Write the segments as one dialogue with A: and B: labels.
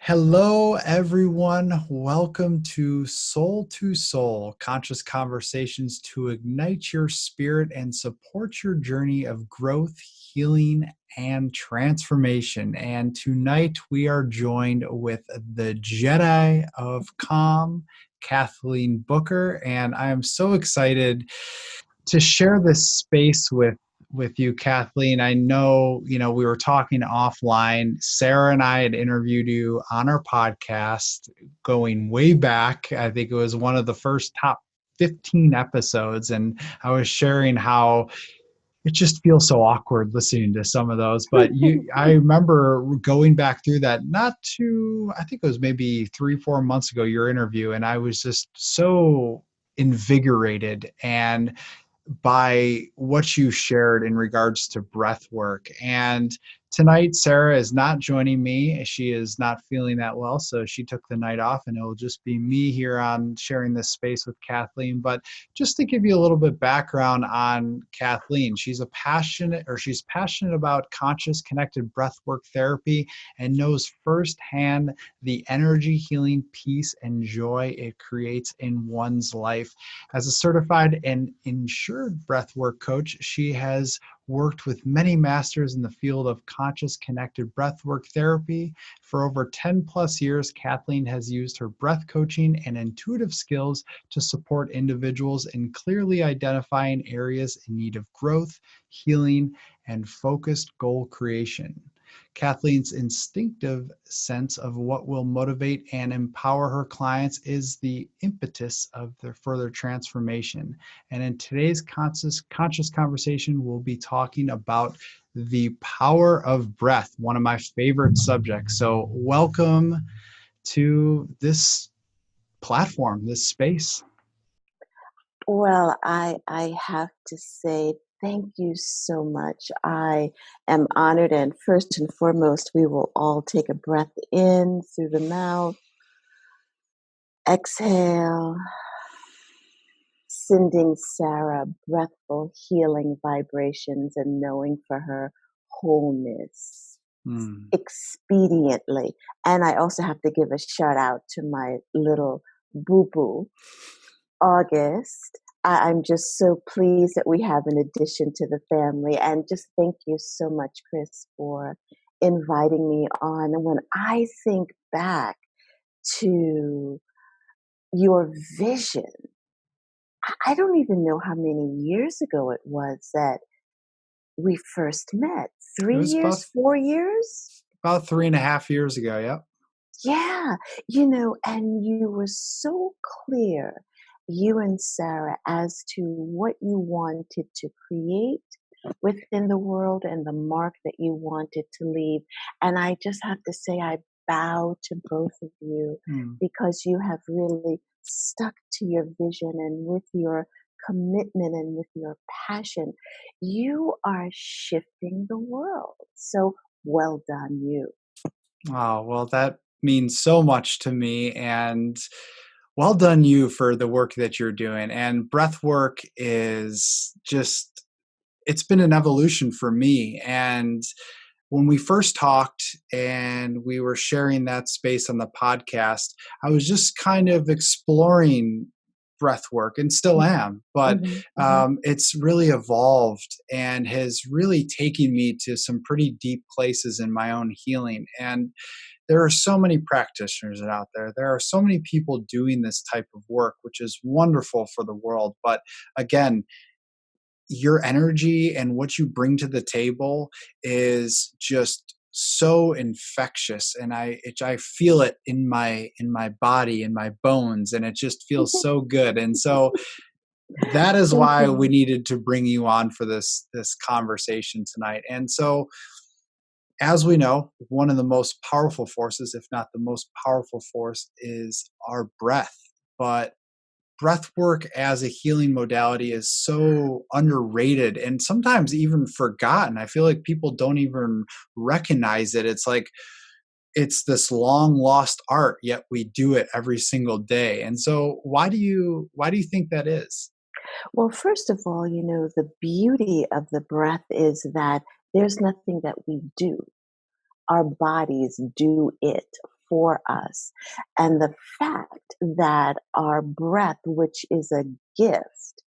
A: Hello, everyone. Welcome to Soul, conscious conversations to ignite your spirit and support your journey of growth, healing, and transformation. And tonight we are joined with the Jedi of Calm, Kathleen Booker. And I am so excited to share this space with you, Kathleen. I know, we were talking offline. Sarah and I had interviewed you on our podcast going way back. I think it was one of the first top 15 episodes. And I was sharing how it just feels so awkward listening to some of those. But I remember going back through that, not too, I think it was maybe 3, 4 months ago, your interview. And I was just so invigorated and by what you shared in regards to breath work. And tonight, Sarah is not joining me. She is not feeling that well, so she took the night off, and it will just be me here on sharing this space with Kathleen. But just to give you a little bit background on Kathleen, she's passionate about conscious connected breath work therapy and knows firsthand the energy, healing, peace, and joy it creates in one's life. As a certified and insured breathwork coach, she has worked with many masters in the field of conscious connected breathwork therapy. For over 10 plus years, Kathleen has used her breath coaching and intuitive skills to support individuals in clearly identifying areas in need of growth, healing, and focused goal creation. Kathleen's instinctive sense of what will motivate and empower her clients is the impetus of their further transformation. And in today's conscious conversation, we'll be talking about the power of breath, one of my favorite subjects. So welcome to this platform, this space.
B: Well, I have to say thank you so much. I am honored, and first and foremost, we will all take a breath in through the mouth, exhale, sending Sarah breathful healing vibrations and knowing for her wholeness expediently. And I also have to give a shout out to my little boo-boo, August. I'm just so pleased that we have an addition to the family. And just thank you so much, Chris, for inviting me on. And when I think back to your vision, I don't even know how many years ago it was that we first met. 3 years, 4 years?
A: About 3.5 years ago, yeah.
B: Yeah, and you were so clear, you and Sarah, as to what you wanted to create within the world and the mark that you wanted to leave. And I just have to say, I bow to both of you because you have really stuck to your vision, and with your commitment and with your passion, you are shifting the world. So well done, you.
A: Oh, well, that means so much to me. And well done, you, for the work that you're doing. And breath work is just, it's been an evolution for me. And when we first talked and we were sharing that space on the podcast, I was just kind of exploring breath work and still am, but it's really evolved and has really taken me to some pretty deep places in my own healing. And there are so many practitioners out there. There are so many people doing this type of work, which is wonderful for the world. But again, your energy and what you bring to the table is just so infectious, and I feel it in my body, in my bones, and it just feels so good. And so that is why we needed to bring you on for this conversation tonight. And so, as we know, one of the most powerful forces, if not the most powerful force, is our breath. But breath work as a healing modality is so underrated and sometimes even forgotten. I feel like people don't even recognize it. It's like it's this long lost art, yet we do it every single day. And so why do you think that is?
B: Well, first of all, the beauty of the breath is that there's nothing that we do. Our bodies do it for us. And the fact that our breath, which is a gift,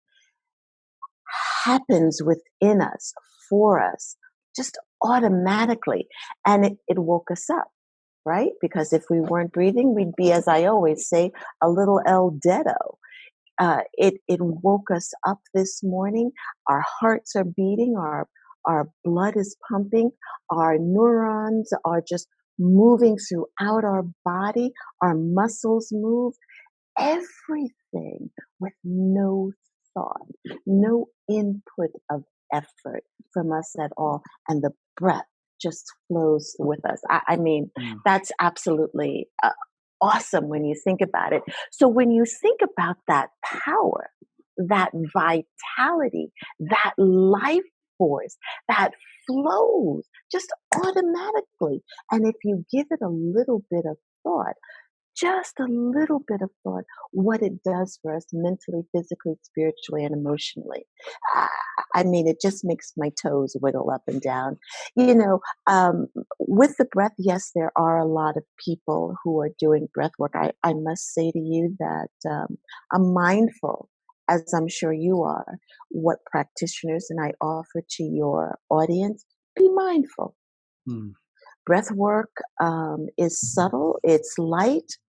B: happens within us, for us, just automatically. And it woke us up, right? Because if we weren't breathing, we'd be, as I always say, a little El Dedo. It woke us up this morning. Our hearts are beating, our blood is pumping, our neurons are just moving throughout our body, our muscles move, everything with no thought, no input of effort from us at all. And the breath just flows with us. I mean,
A: Mm.
B: that's absolutely awesome when you think about it. So when you think about that power, that vitality, that life force that flows just automatically, and if you give it a little bit of thought, just a little bit of thought, what it does for us mentally, physically, spiritually, and emotionally. I I mean, it just makes my toes wiggle up and down. You know, with the breath, yes, there are a lot of people who are doing breath work. I must say to you that I'm mindful, as I'm sure you are, what practitioners, and I offer to your audience, be mindful.
A: Mm.
B: Breath work is subtle, it's light.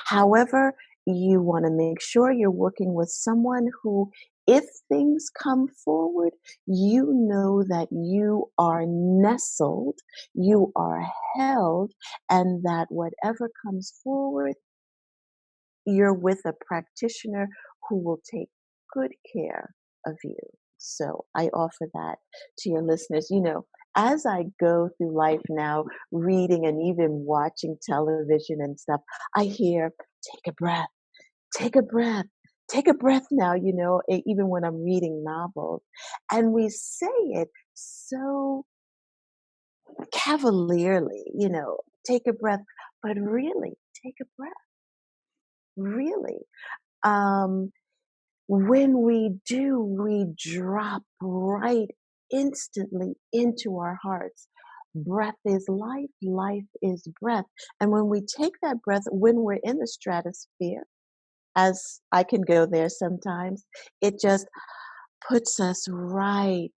B: However, you want to make sure you're working with someone who, if things come forward, you know that you are nestled, you are held, and that whatever comes forward, you're with a practitioner who will take good care of you. So I offer that to your listeners. You know, as I go through life now, reading and even watching television and stuff, I hear, take a breath, take a breath. Take a breath now, even when I'm reading novels. And we say it so cavalierly, take a breath, but really, take a breath, really. Um, when we do, we drop right instantly into our hearts. Breath is life, life is breath. And when we take that breath, when we're in the stratosphere, as I can go there sometimes, it just puts us right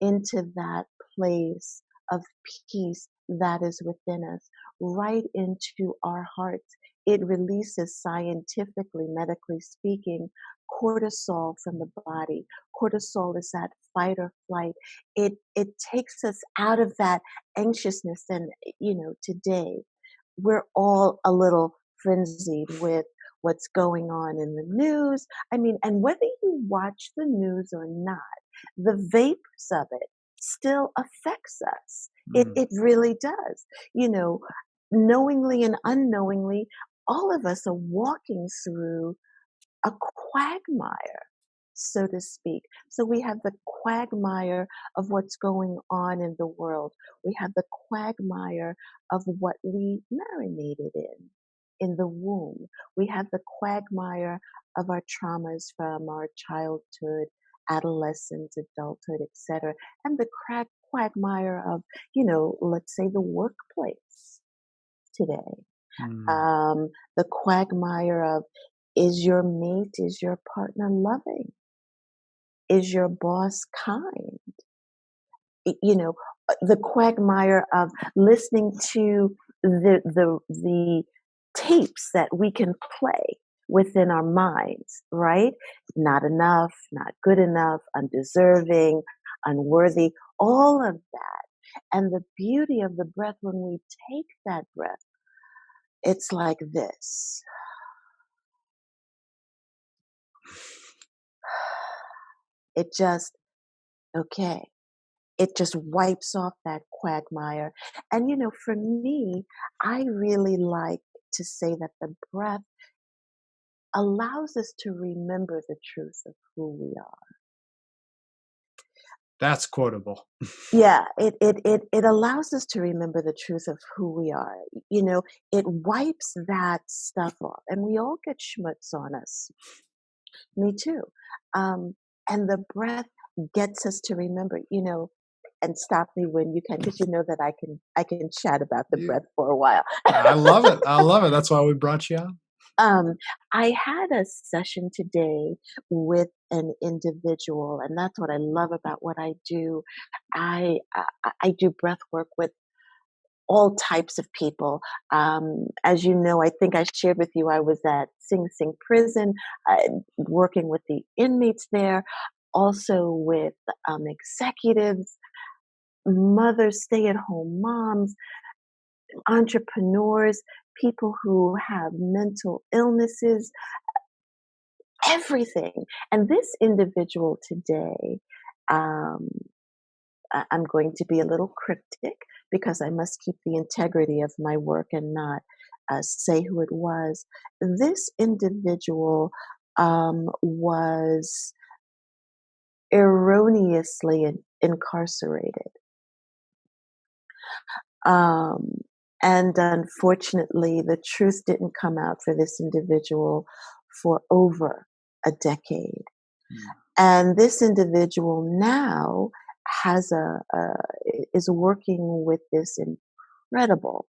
B: into that place of peace that is within us, right into our hearts. It releases scientifically, medically speaking, cortisol from the body. Cortisol is that fight or flight. It takes us out of that anxiousness. And today we're all a little frenzied with what's going on in the news. I mean, and whether you watch the news or not, the vapors of it still affects us. It
A: Mm.
B: it really does. You know, knowingly and unknowingly, all of us are walking through a quagmire, so to speak. So we have the quagmire of what's going on in the world. We have the quagmire of what we marinated in the womb. We have the quagmire of our traumas from our childhood, adolescence, adulthood, etc. And the quagmire of, let's say the workplace today.
A: Mm.
B: The quagmire of, is your mate, is your partner loving? Is your boss kind? The quagmire of listening to the tapes that we can play within our minds, right? Not enough, not good enough, undeserving, unworthy, all of that. And the beauty of the breath, when we take that breath, it's like this. It just, okay. It just wipes off that quagmire. And, for me, I really like to say that the breath allows us to remember the truth of who we are.
A: That's quotable.
B: Yeah, it allows us to remember the truth of who we are. It wipes that stuff off. And we all get schmutz on us. Me too. And the breath gets us to remember, and stop me when you can, because you know that I can chat about the
A: You,
B: breath for a while.
A: I love it. I love it. That's why we brought you on.
B: Um, I had a session today with an individual, and that's what I love about what I do. I do breath work with all types of people. As you know, I think I shared with you, I was at Sing Sing prison, working with the inmates there, also with executives, mothers, stay at home moms, entrepreneurs, people who have mental illnesses, everything. And this individual today, um, I'm going to be a little cryptic because I must keep the integrity of my work and not say who it was. This individual was erroneously incarcerated. Um, and unfortunately, the truth didn't come out for this individual for over a decade.
A: Mm.
B: And this individual now has is working with this incredible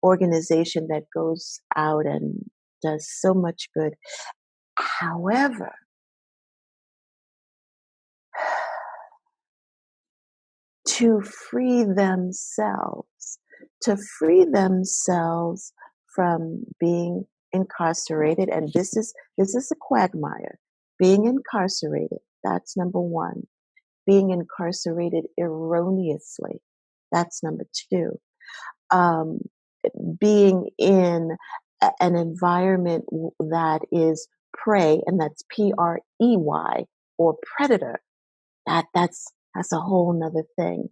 B: organization that goes out and does so much good. However, to free themselves, to free themselves from being incarcerated, and this is a quagmire. Being incarcerated, that's number one. Being incarcerated erroneously, that's number two. Um, being in an environment that is prey, and that's PREY, or predator, that's a whole nother thing.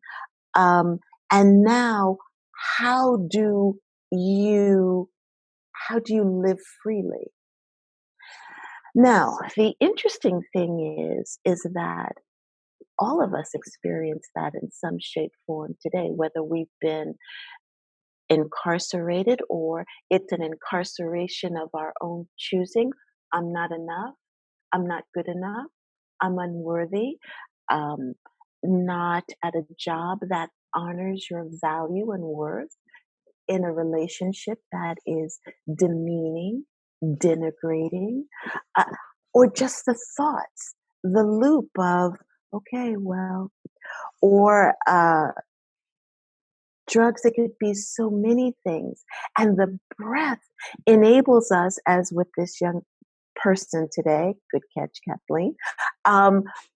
B: Um, and now, how do you how do you live freely? Now, the interesting thing is that all of us experience that in some shape, form today, whether we've been incarcerated or it's an incarceration of our own choosing. I'm not enough. I'm not good enough. I'm unworthy. Um, not at a job that honors your value and worth, in a relationship that is demeaning, denigrating, uh, or just the thoughts, the loop of, okay, well, or drugs, it could be so many things. And the breath enables us, as with this young person today, good catch, Kathleen,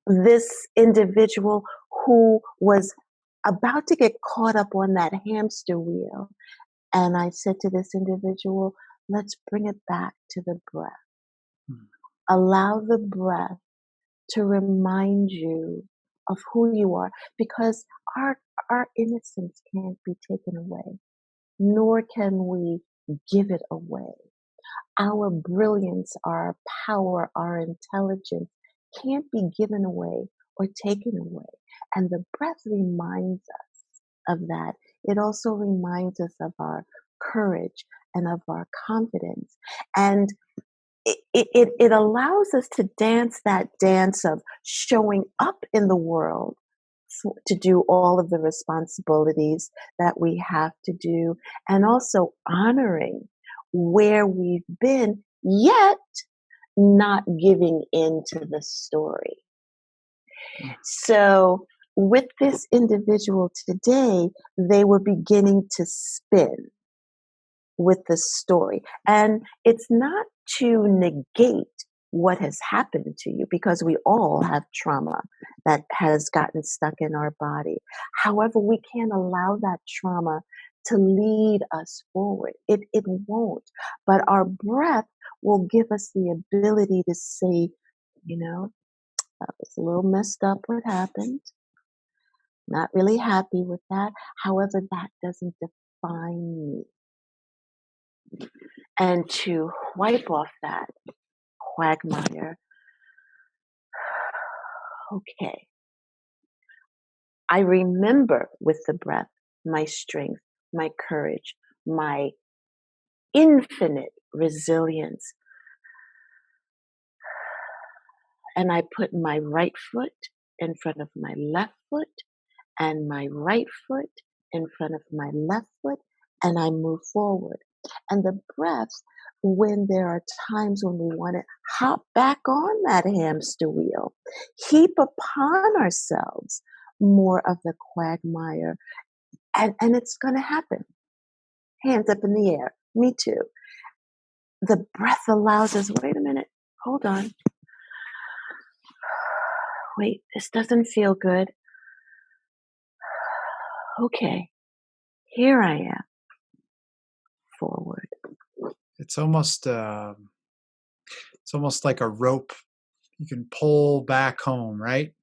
B: this individual who was about to get caught up on that hamster wheel. And I said to this individual, let's bring it back to the breath.
A: Mm.
B: Allow the breath to remind you of who you are, because our our innocence can't be taken away, nor can we give it away. Our brilliance, our power, our intelligence can't be given away or taken away. And the breath reminds us of that. It also reminds us of our courage and of our confidence. And it allows us to dance that dance of showing up in the world to do all of the responsibilities that we have to do, and also honoring where we've been, yet not giving in to the story.
A: Mm.
B: So, with this individual today, they were beginning to spin with the story. And it's not to negate what has happened to you, because we all have trauma that has gotten stuck in our body. However, we can't allow that trauma to lead us forward. It won't. But our breath will give us the ability to say, you know, that was a little messed up what happened. Not really happy with that. However, that doesn't define me. And to wipe off that quagmire, okay, I remember with the breath my strength, my courage, my infinite resilience. And I put my right foot in front of my left foot, and my right foot in front of my left foot, and I move forward. And the breaths, when there are times when we want to hop back on that hamster wheel, heap upon ourselves more of the quagmire, and it's going to happen. Hands up in the air. Me too. The breath allows us, wait a minute, hold on. Wait, this doesn't feel good. Okay, here I am, forward.
A: It's almost like a rope you can pull back home, right?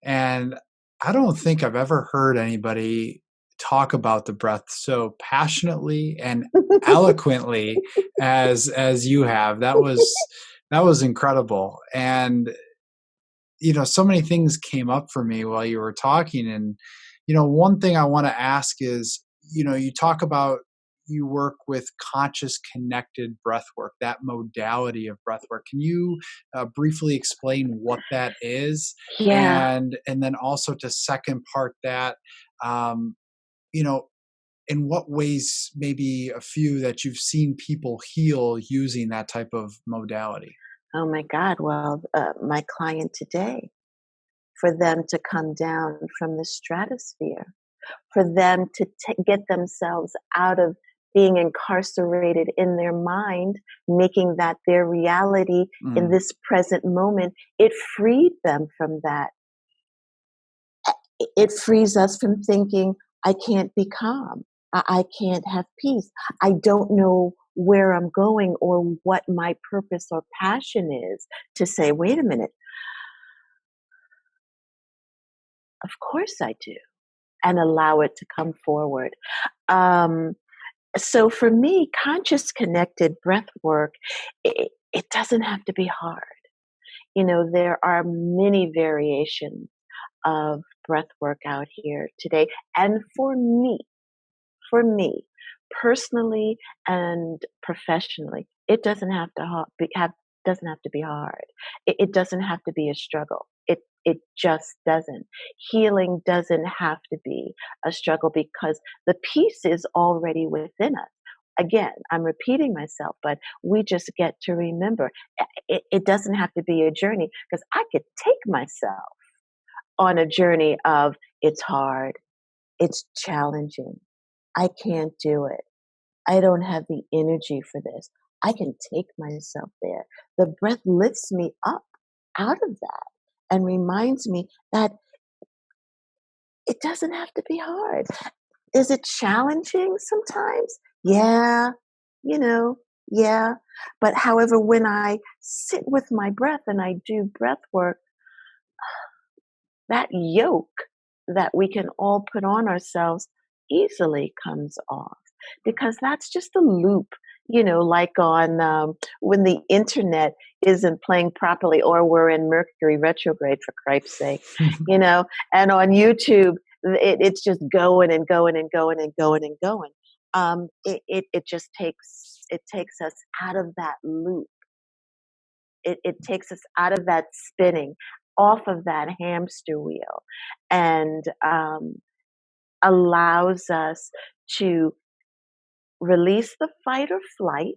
A: And I don't think I've ever heard anybody talk about the breath so passionately and eloquently as you have. That was incredible. And so many things came up for me while you were talking. And one thing I want to ask is, you talk about you work with conscious connected breath work, that modality of breath work. Can you briefly explain what that is?
B: Yeah.
A: And then also to second part that, um, you know in what ways, maybe a few that you've seen people heal using that type of modality?
B: Oh my God. Well, my client today, for them to come down from the stratosphere, for them to get themselves out of being incarcerated in their mind, making that their reality in
A: Mm,
B: this present moment, it freed them from that. It frees us from thinking, I can't be calm. I can't have peace. I don't know where I'm going or what my purpose or passion is, to say, wait a minute, of course I do, and allow it to come forward. Um, so for me, conscious connected breath work, it doesn't have to be hard. There are many variations of breath work out here today. And for me, personally and professionally, it doesn't have to doesn't have to be hard. It doesn't have to be a struggle. It just doesn't. Healing doesn't have to be a struggle because the peace is already within us. Again, I'm repeating myself, but we just get to remember it doesn't have to be a journey because I could take myself on a journey of it's hard, it's challenging, I can't do it. I don't have the energy for this. I can take myself there. The breath lifts me up out of that and reminds me that it doesn't have to be hard. Is it challenging sometimes? Yeah, you know, yeah. But however, when I sit with my breath and I do breath work, that yoke that we can all put on ourselves easily comes off because that's just a loop, like on when the internet isn't playing properly or we're in Mercury retrograde, for Christ's sake, and on YouTube, it's just going and going and going and going and going. It just takes us out of that loop. It takes us out of that spinning, off of that hamster wheel, and allows us to release the fight or flight.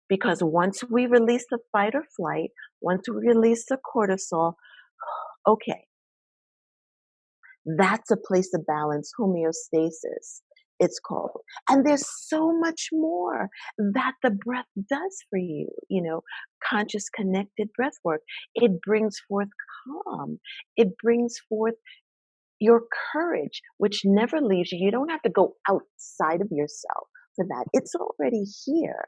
B: Because once we release the fight or flight, once we release the cortisol, okay, that's a place of balance, homeostasis, it's called. And there's so much more that the breath does for you, conscious connected breath work. It brings forth calm. It brings forth your courage, which never leaves you. You don't have to go outside of yourself for that. It's already here.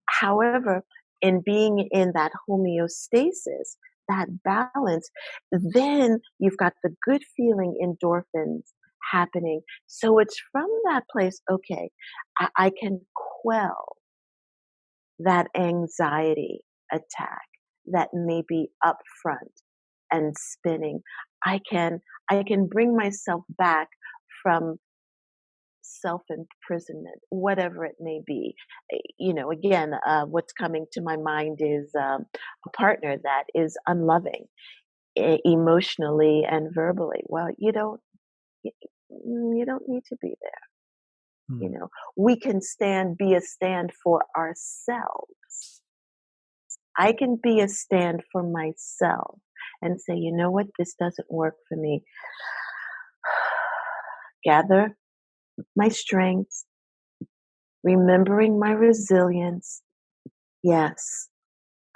B: However, in being in that homeostasis, that balance, then you've got the good feeling endorphins happening. So it's from that place, okay, I can quell that anxiety attack that may be up front and spinning. I can I can bring myself back from self imprisonment, whatever it may be. Again, what's coming to my mind is a partner that is unloving emotionally and verbally. Well, You don't need to be there. You
A: Mm.
B: know, we can be a stand for ourselves. I can be a stand for myself and say, you know what, this doesn't work for me. Gather my strength, remembering my resilience. Yes,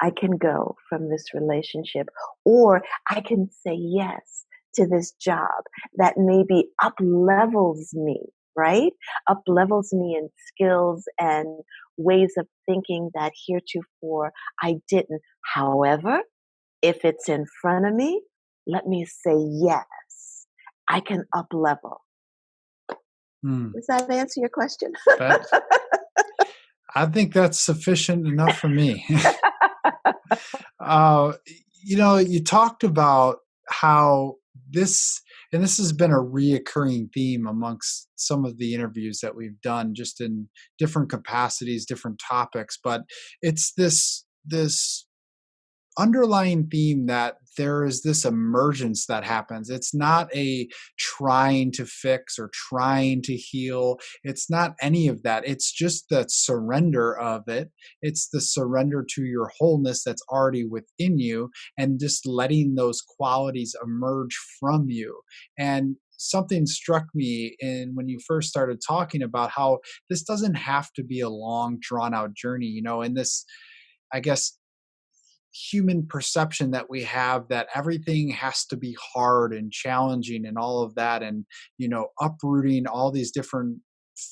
B: I can go from this relationship, or I can say yes to this job that maybe up levels me, right? Up levels me in skills and ways of thinking that heretofore I didn't. However, if it's in front of me, let me say yes. I can up level.
A: Mm.
B: Does that answer your question?
A: That I think that's sufficient enough for me. uh, you talked about how this, and this has been a reoccurring theme amongst some of the interviews that we've done, just in different capacities, different topics, but it's this underlying theme that there is this emergence that happens. It's not a trying to fix or trying to heal. It's not any of that. It's just the surrender of it. It's the surrender to your wholeness that's already within you and just letting those qualities emerge from you. And something struck me in when you first started talking about how this doesn't have to be a long drawn out journey, in this, I guess, human perception that we have that everything has to be hard and challenging and all of that, and uprooting all these different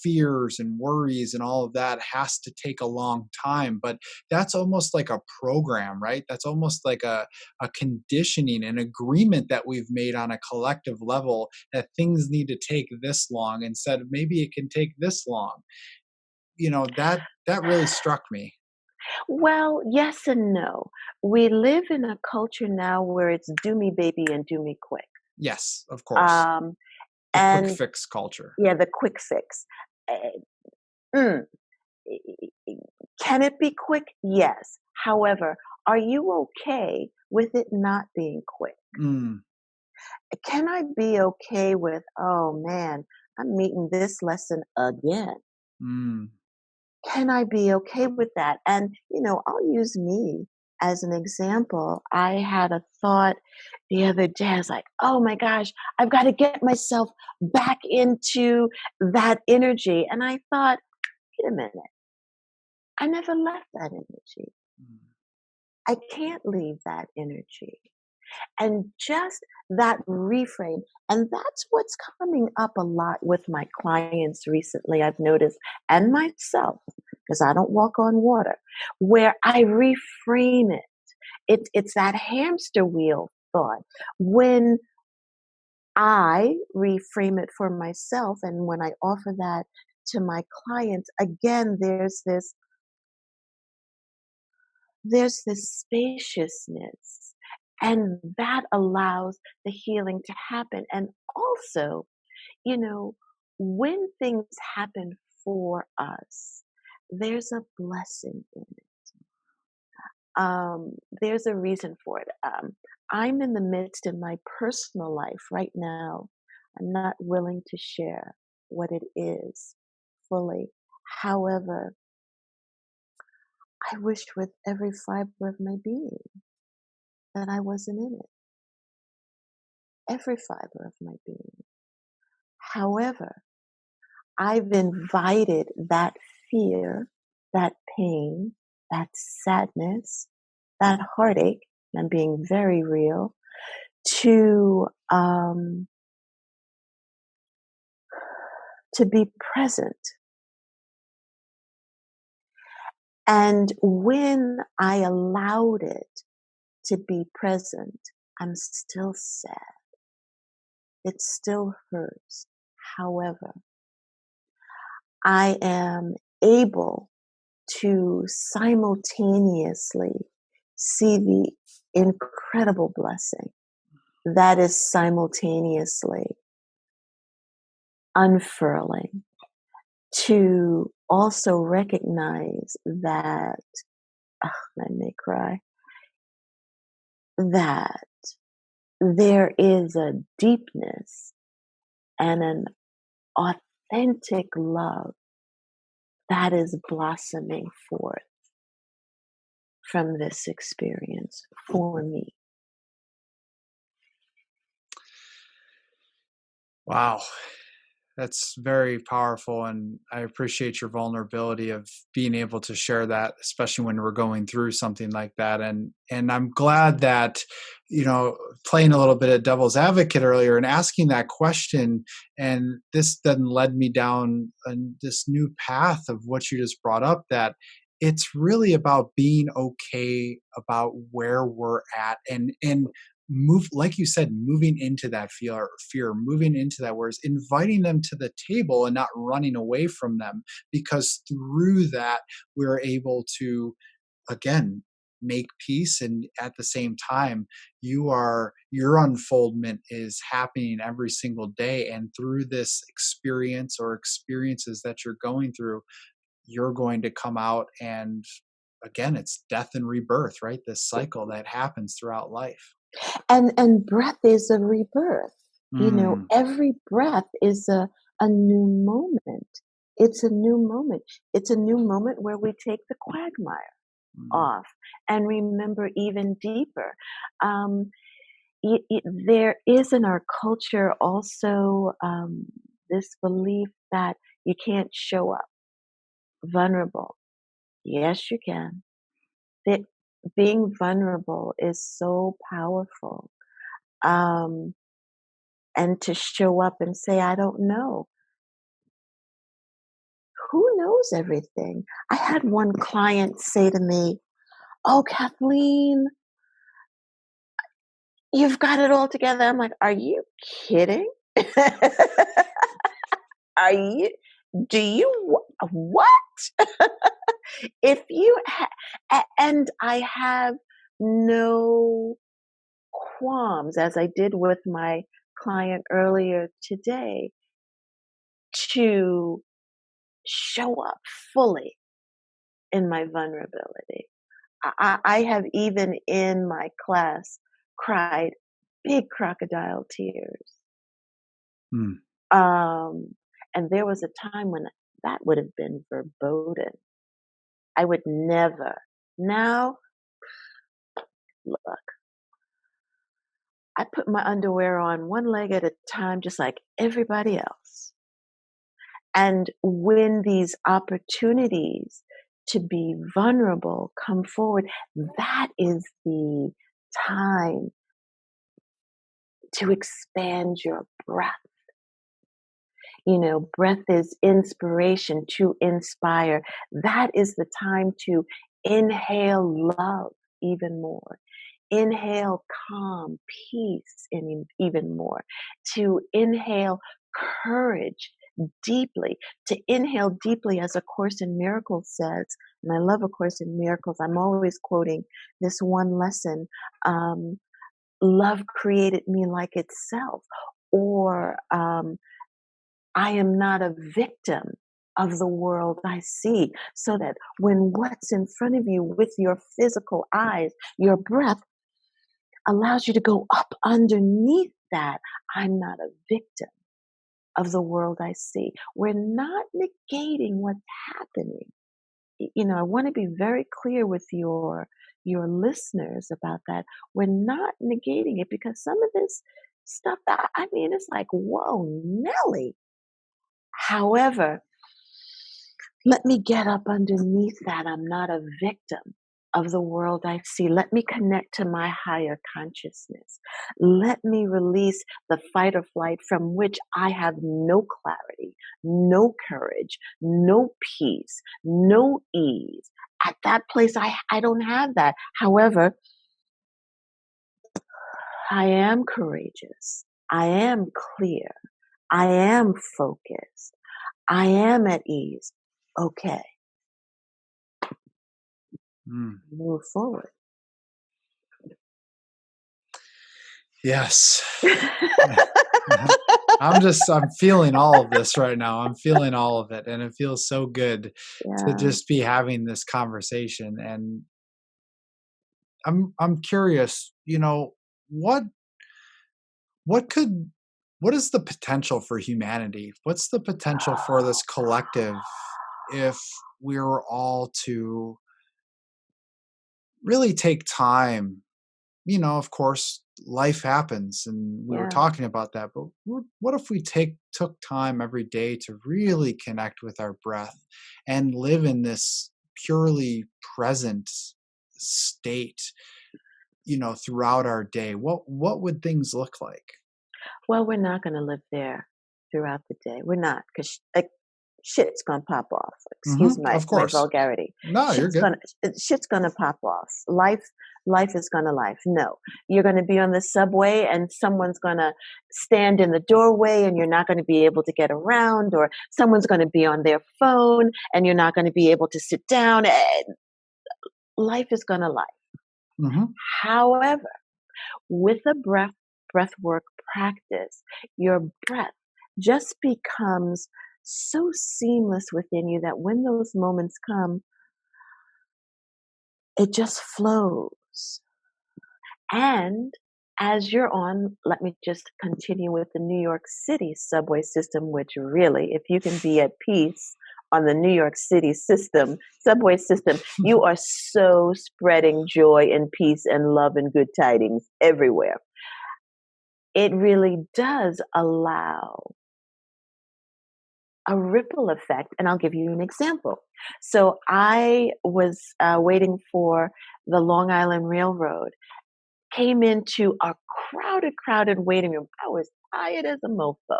A: fears and worries and all of that has to take a long time. But that's almost like a program, right? That's almost like a conditioning, an agreement that we've made on a collective level, that things need to take this long instead of maybe it can take this long. That really struck me.
B: Well, yes and no. We live in a culture now where it's do me baby and do me quick.
A: Yes, of course.
B: Um,
A: The quick
B: and
A: fix culture.
B: yeah, the quick fix. Eh, mm, e- e- e- can it be quick? Yes. However, are you okay with it not being quick?
A: Mm.
B: Can I be okay with, oh man, I'm meeting this lesson again?
A: Mm.
B: Can I be okay with that? And, I'll use me as an example. I had a thought the other day. I was like, oh my gosh, I've got to get myself back into that energy. And I thought, wait a minute, I never left that energy.
A: Mm.
B: I can't leave that energy. And just that reframe. And that's what's coming up a lot with my clients recently, I've noticed, and myself, because I don't walk on water, where I reframe it. It's that hamster wheel thought. When I reframe it for myself and when I offer that to my clients, again, there's this spaciousness, and that allows the healing to happen. And also, you know when things happen for us, there's a blessing in it. There's a reason for it. I'm in the midst in my personal life right now. I'm not willing to share what it is fully. However, I wish with every fiber of my being that I wasn't in it, every fiber of my being. However, I've invited that fear, that pain, that sadness, that heartache, and I'm being very real, to to be present. And when I allowed it to be present, I'm still sad. It still hurts. However, I am able to simultaneously see the incredible blessing that is simultaneously unfurling, to also recognize that, I may cry, that there is a deepness and an authentic love that is blossoming forth from this experience for me.
A: Wow. That's very powerful. And I appreciate your vulnerability of being able to share that, especially when we're going through something like that. And I'm glad that, playing a little bit of devil's advocate earlier and asking that question, and this then led me down this new path of what you just brought up, that it's really about being okay about where we're at, and move, like you said, moving into that fear, moving into that, whereas inviting them to the table and not running away from them, because through that we're able to, again, make peace. And at the same time, your unfoldment is happening every single day, and through this experience or experiences that you're going through, you're going to come out, and again, it's death and rebirth, right? This cycle that happens throughout life.
B: And breath is a rebirth.
A: Mm.
B: Every breath is a new moment. It's a new moment. It's a new moment where we take the quagmire
A: Mm.
B: off and remember even deeper. Um, there is in our culture also this belief that you can't show up vulnerable. Yes, you can. That being vulnerable is so powerful. Um, and to show up and say, I don't know. Who knows everything? I had one client say to me, "Oh, Kathleen, you've got it all together." I'm like, "Are you kidding? Are you? Do you what? If you and I have no qualms, as I did with my client earlier today, to show up fully in my vulnerability. I have even in my class cried big crocodile tears.
A: Mm.
B: Um, and there was a time when that would have been verboten. I would never. Now, look, I put my underwear on one leg at a time, just like everybody else. And when these opportunities to be vulnerable come forward, that is the time to expand your breath. Breath is inspiration to inspire. That is the time to inhale love even more. Inhale calm, peace, and even more. To inhale courage deeply. To inhale deeply, as A Course in Miracles says, and I love A Course in Miracles. I'm always quoting this one lesson. Love created me like itself, or I am not a victim of the world I see. So that when what's in front of you with your physical eyes, your breath, allows you to go up underneath that, I'm not a victim of the world I see. We're not negating what's happening. I want to be very clear with your listeners about that. We're not negating it, because some of this stuff, I mean, it's like, whoa, Nelly. However, let me get up underneath that. I'm not a victim of the world I see. Let me connect to my higher consciousness. Let me release the fight or flight from which I have no clarity, no courage, no peace, no ease. At that place, I don't have that. However, I am courageous. I am clear. I am focused. I am at ease. Okay,
A: Mm.
B: move forward.
A: Yes. I'm feeling all of this right now. I'm feeling all of it. And it feels so good to
B: Yeah.
A: just be having this conversation. And I'm curious, what what could what is the potential for humanity? What's the potential for this collective if we were all to really take time? Of course, life happens, and we were
B: Yeah.
A: talking about that, but what if we took time every day to really connect with our breath and live in this purely present state, throughout our day? What would things look like?
B: Well, we're not going to live there throughout the day. We're not, because like, shit's gonna pop off. Excuse
A: Of
B: my
A: course.
B: vulgarity.
A: No, you're good.
B: Shit's gonna pop off. Life is gonna life. No, you're gonna be on the subway and someone's gonna stand in the doorway and you're not gonna be able to get around, or someone's gonna be on their phone and you're not gonna be able to sit down. Life is gonna life.
A: Mhm.
B: However, with a breath work practice, your breath just becomes so seamless within you that when those moments come, it just flows. And as you're on, let me just continue with the New York City subway system, which really, if you can be at peace on the New York City subway system, you are so spreading joy and peace and love and good tidings everywhere. It really does allow a ripple effect. And I'll give you an example. So I was waiting for the Long Island Railroad, came into a crowded waiting room. I was tired as a mofo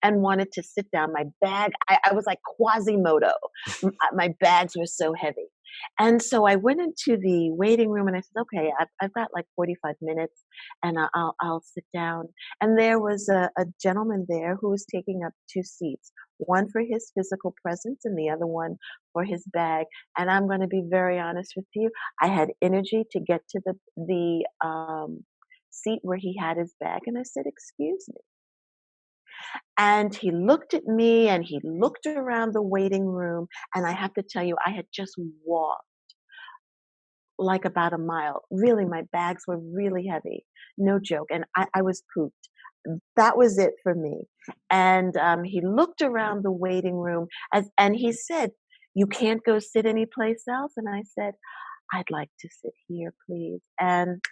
B: and wanted to sit down. My bag, I was like Quasimodo. My bags were so heavy. And so I went into the waiting room and I said, okay, I've got like 45 minutes and I'll sit down. And there was a gentleman there who was taking up two seats, one for his physical presence and the other one for his bag. And I'm going to be very honest with you. I had energy to get to the seat where he had his bag, and I said, "Excuse me." And he looked at me, and he looked around the waiting room, and I have to tell you, I had just walked like about a mile. Really, my bags were really heavy, no joke, and I was pooped. That was it for me. And he looked around the waiting room, and he said, "You can't go sit anyplace else." And I said, "I'd like to sit here, please." And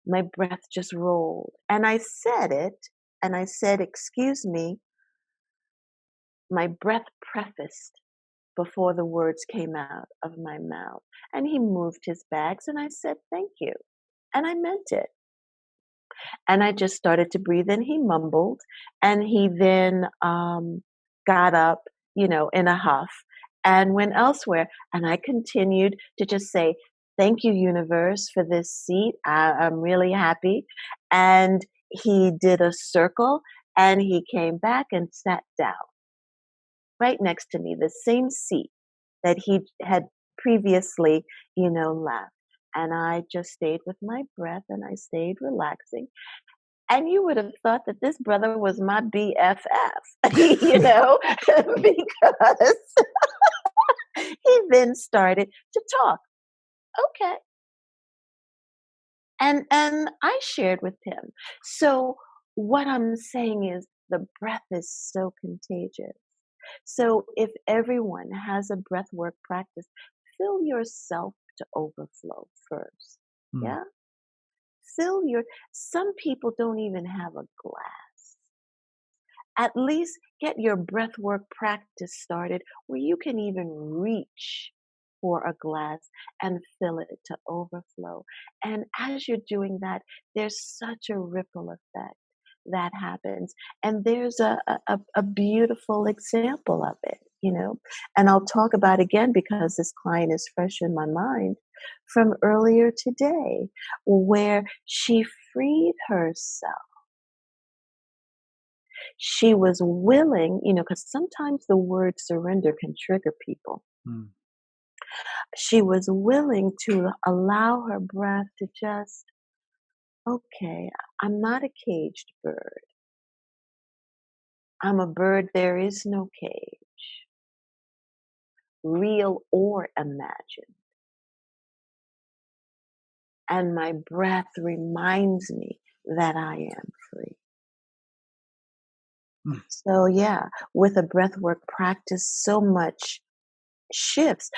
B: my breath just rolled. And I said it, and I said, "Excuse me." My breath prefaced before the words came out of my mouth. And he moved his bags, and I said, "Thank you." And I meant it. And I just started to breathe, and he mumbled, and he then got up, in a huff and went elsewhere. And I continued to just say, "Thank you, universe, for this seat. I'm really happy." And he did a circle, and he came back and sat down right next to me, the same seat that he had previously, left. And I just stayed with my breath and I stayed relaxing. And you would have thought that this brother was my BFF, because he then started to talk. Okay. And I shared with him. So what I'm saying is the breath is so contagious. So if everyone has a breath work practice, fill yourself to overflow first.
A: Mm.
B: Yeah? Some people don't even have a glass. At least get your breath work practice started where you can even reach for a glass and fill it to overflow. And as you're doing that, there's such a ripple effect that happens. And there's a beautiful example of it, And I'll talk about again because this client is fresh in my mind from earlier today, where she freed herself. She was willing, because sometimes the word surrender can trigger people.
A: Mm.
B: She was willing to allow her breath to just, okay, I'm not a caged bird. I'm a bird, there is no cage, real or imagined. And my breath reminds me that I am free.
A: Mm.
B: So, yeah, with a breathwork practice, so much shifts.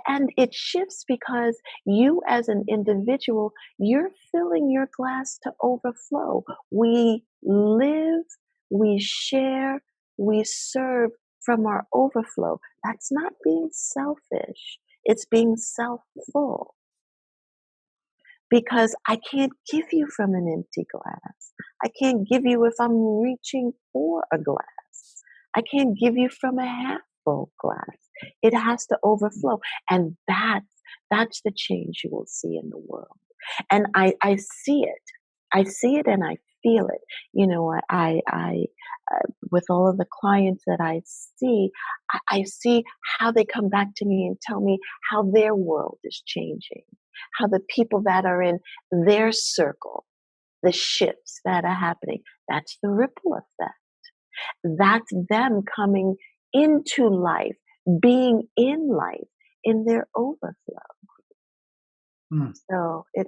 B: And it shifts because you, as an individual, you're filling your glass to overflow. We live, we share, we serve from our overflow. That's not being selfish, it's being self full. Because I can't give you from an empty glass. I can't give you if I'm reaching for a glass. I can't give you from a half full glass. It has to overflow. And that's the change you will see in the world. And I see it. I see it and I feel it. You know, with all of the clients that I see, I see how they come back to me and tell me how their world is changing, how the people that are in their circle, the shifts that are happening, that's the ripple effect. That's them coming into life, being in life in their overflow.
A: Mm.
B: So it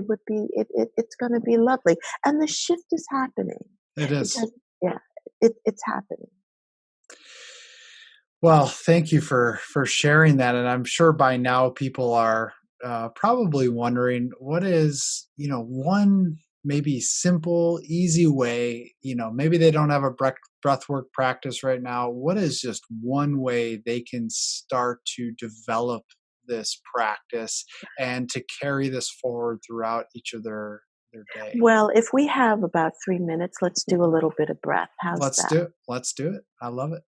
B: would be it's going to be lovely, and the shift is happening
A: It is.
B: because yeah, it's happening.
A: Well, thank you for sharing that, and I'm sure by now people are probably wondering what is one maybe simple, easy way. Maybe they don't have a breathwork practice right now. What is just one way they can start to develop this practice and to carry this forward throughout each of their day?
B: Well, if we have about 3 minutes, let's do a little bit of breath. How's
A: Let's
B: that?
A: do it. Let's do it. I love it.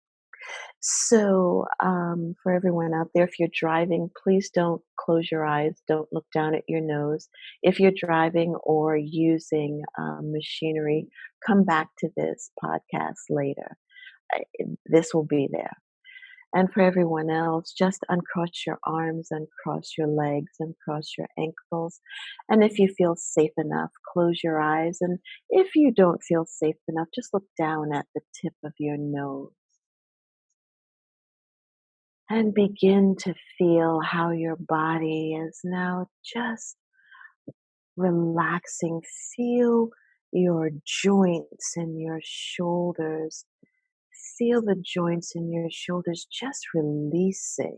B: So, for everyone out there, if you're driving, please don't close your eyes. Don't look down at your nose. If you're driving or using machinery, come back to this podcast later. This will be there. And for everyone else, just uncross your arms, uncross your legs, uncross your ankles. And if you feel safe enough, close your eyes. And if you don't feel safe enough, just look down at the tip of your nose and begin to feel how your body is now just relaxing. Feel your joints in your shoulders. Feel the joints in your shoulders just releasing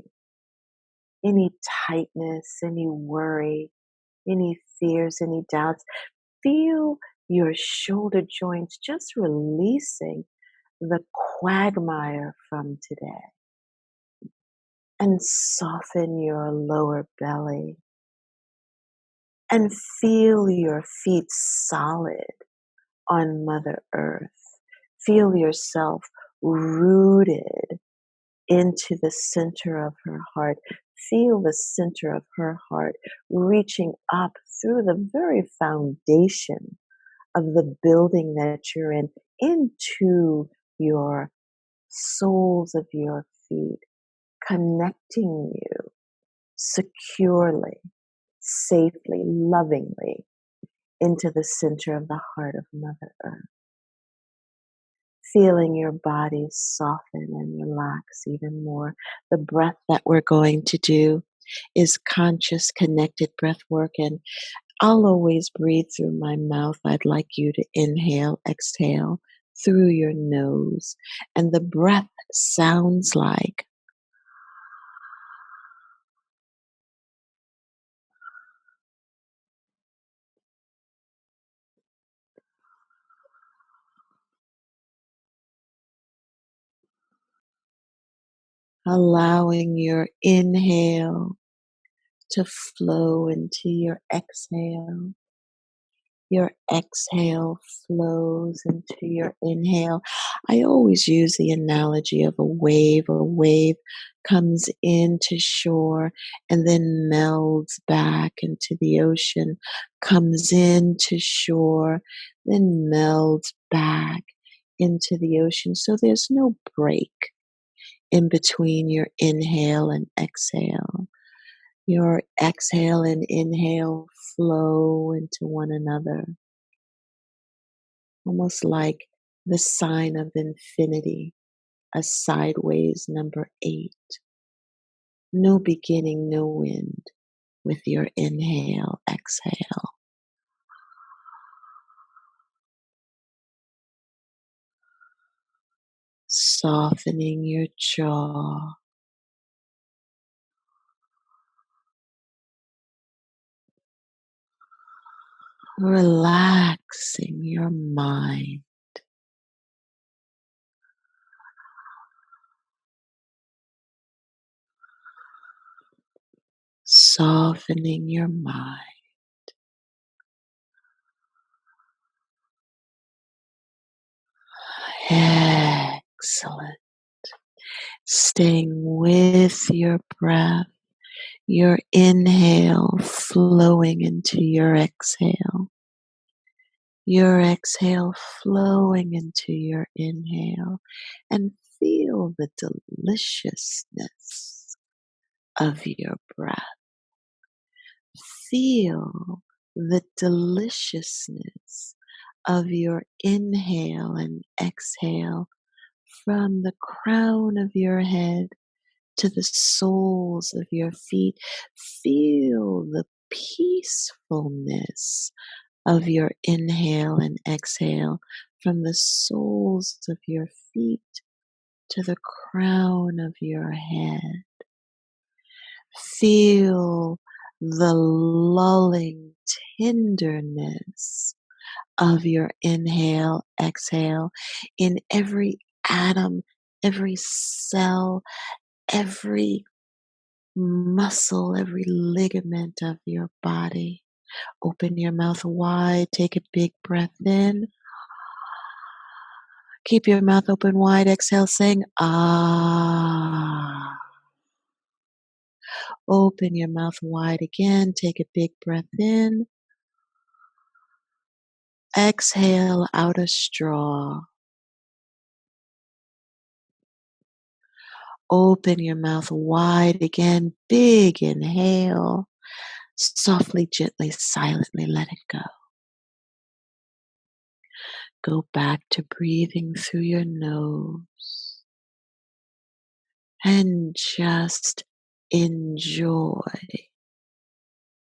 B: any tightness, any worry, any fears, any doubts. Feel your shoulder joints just releasing the quagmire from today and soften your lower belly and feel your feet solid on Mother Earth. Feel yourself rooted into the center of her heart. Feel the center of her heart reaching up through the very foundation of the building that you're in into your soles of your feet, connecting you securely, safely, lovingly into the center of the heart of Mother Earth. Feeling your body soften and relax even more. The breath that we're going to do is conscious, connected breath work, and I'll always breathe through my mouth. I'd like you to inhale, exhale through your nose, and the breath sounds like allowing your inhale to flow into your exhale. Your exhale flows into your inhale. I always use the analogy of a wave. A wave comes into shore and then melds back into the ocean, comes into shore, then melds back into the ocean. So there's no break in between your inhale and exhale. Your exhale and inhale flow into one another, almost like the sign of infinity, a sideways number 8. No beginning, no end with your inhale, exhale. softening your jaw, relaxing your mind, softening your mind. Excellent. Staying with your breath, your inhale flowing into your exhale flowing into your inhale, and feel the deliciousness of your breath. Feel the deliciousness of your inhale and exhale from the crown of your head to the soles of your feet. Feel the peacefulness of your inhale and exhale from the soles of your feet to the crown of your head. Feel the lulling tenderness of your inhale, exhale in every atom, every cell, every muscle, every ligament of your body. Open your mouth wide, take a big breath in. Keep your mouth open wide, exhale, saying ah. Open your mouth wide again, take a big breath in. Exhale out a straw. Open your mouth wide again, big inhale. Softly, gently, silently let it go. Go back to breathing through your nose and just enjoy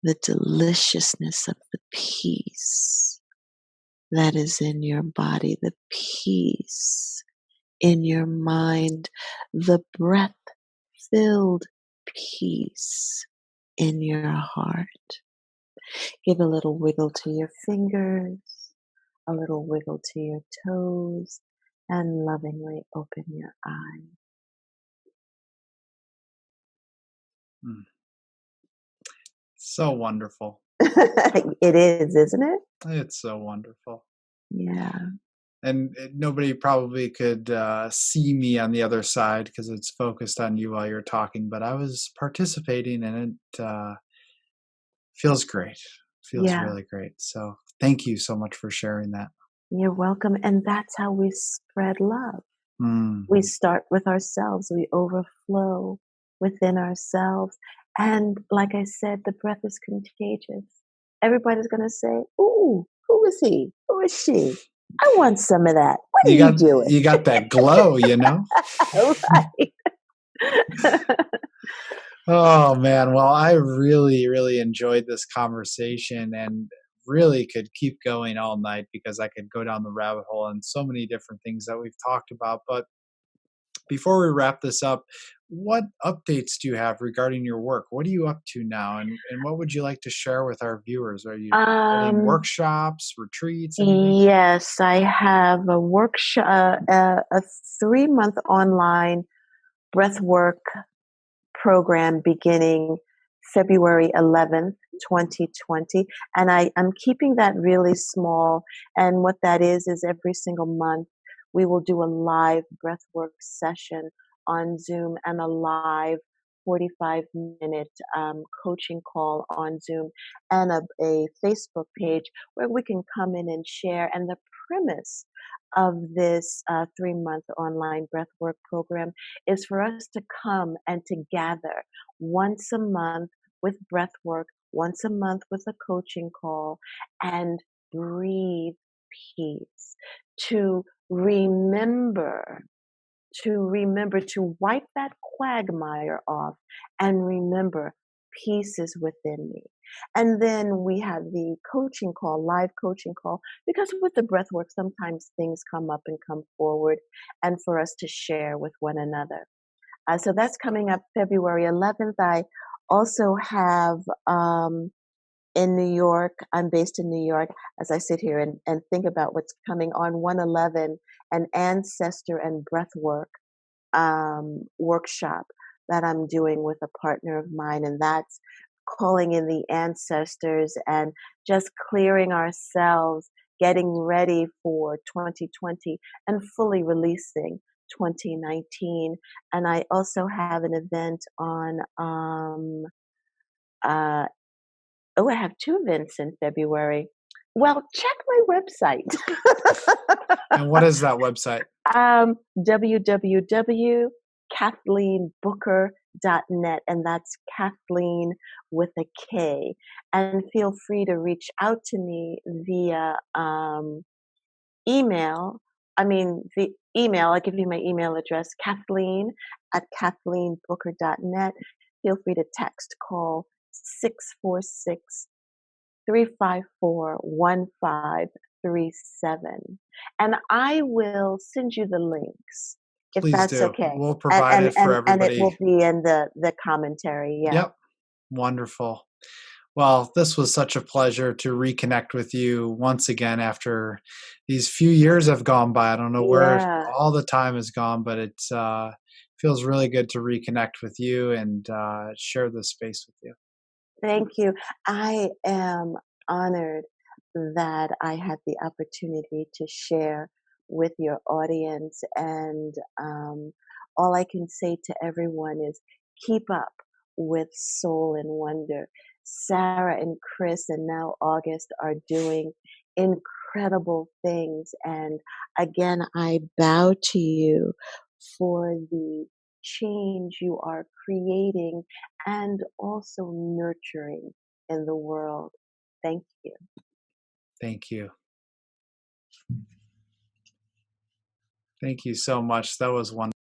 B: the deliciousness of the peace that is in your body, the peace in your mind, the breath filled peace in your heart. Give a little wiggle to your fingers, a little wiggle to your toes, and lovingly open your eyes.
A: Mm. So wonderful.
B: It is, isn't it?
A: It's so wonderful.
B: Yeah.
A: And nobody probably could see me on the other side because it's focused on you while you're talking, but I was participating and it feels great. Feels
B: Yeah.
A: really great. So thank you so much for sharing that.
B: You're welcome. And that's how we spread love.
A: Mm.
B: We start with ourselves, we overflow within ourselves. And like I said, the breath is contagious. Everybody's going to say, ooh, who is he? Who is she? I want some of that. What are you doing?
A: You got that glow, you know?
B: Right.
A: Oh man, well, I really, really enjoyed this conversation and really could keep going all night because I could go down the rabbit hole on so many different things that we've talked about. But before we wrap this up, what updates do you have regarding your work? What are you up to now? And what would you like to share with our viewers? Are you holding
B: um,
A: workshops, retreats, anything?
B: yes, I have a workshop, a 3-month online breathwork program beginning February 11th, 2020. And I'm keeping that really small. And what that is every single month, we will do a live breathwork session on Zoom and a live 45-minute coaching call on Zoom and a Facebook page where we can come in and share. And the premise of this 3-month online breathwork program is for us to come and to gather once a month with breath work, once a month with a coaching call, and breathe peace. To remember, to wipe that quagmire off and remember pieces within me. And then we have the coaching call, live coaching call, because with the breath work, sometimes things come up and come forward, and for us to share with one another. So that's coming up February 11th. I also have in New York, I'm based in New York, as I sit here and think about what's coming on 111, an ancestor and breathwork workshop that I'm doing with a partner of mine, and that's calling in the ancestors and just clearing ourselves, getting ready for 2020 and fully releasing 2019. And I also have an event on uh, oh, I have two events in February. Well, check my website.
A: And what is that website?
B: www.kathleenbooker.net, and that's Kathleen with a K. And feel free to reach out to me via email. The email, I'll give you my email address, Kathleen at kathleenbooker.net. Feel free to text, call 646 354-1537. And I will send you the links if
A: Please
B: that's
A: do.
B: okay.
A: We'll
B: And
A: provide
B: and
A: it for
B: and, and it
A: everybody.
B: will be in the commentary. Yeah.
A: Yep. Wonderful. Well, this was such a pleasure to reconnect with you once again after these few years have gone by. I don't know where
B: Yeah.
A: all the time has gone, but it feels really good to reconnect with you and share this space with you.
B: Thank you. I am honored that I had the opportunity to share with your audience. And all I can say to everyone is keep up with Soul and Wonder. Sarah and Chris, and now August, are doing incredible things. And again, I bow to you for the change you are creating and also nurturing in the world. Thank you.
A: Thank you. Thank you so much. That was wonderful.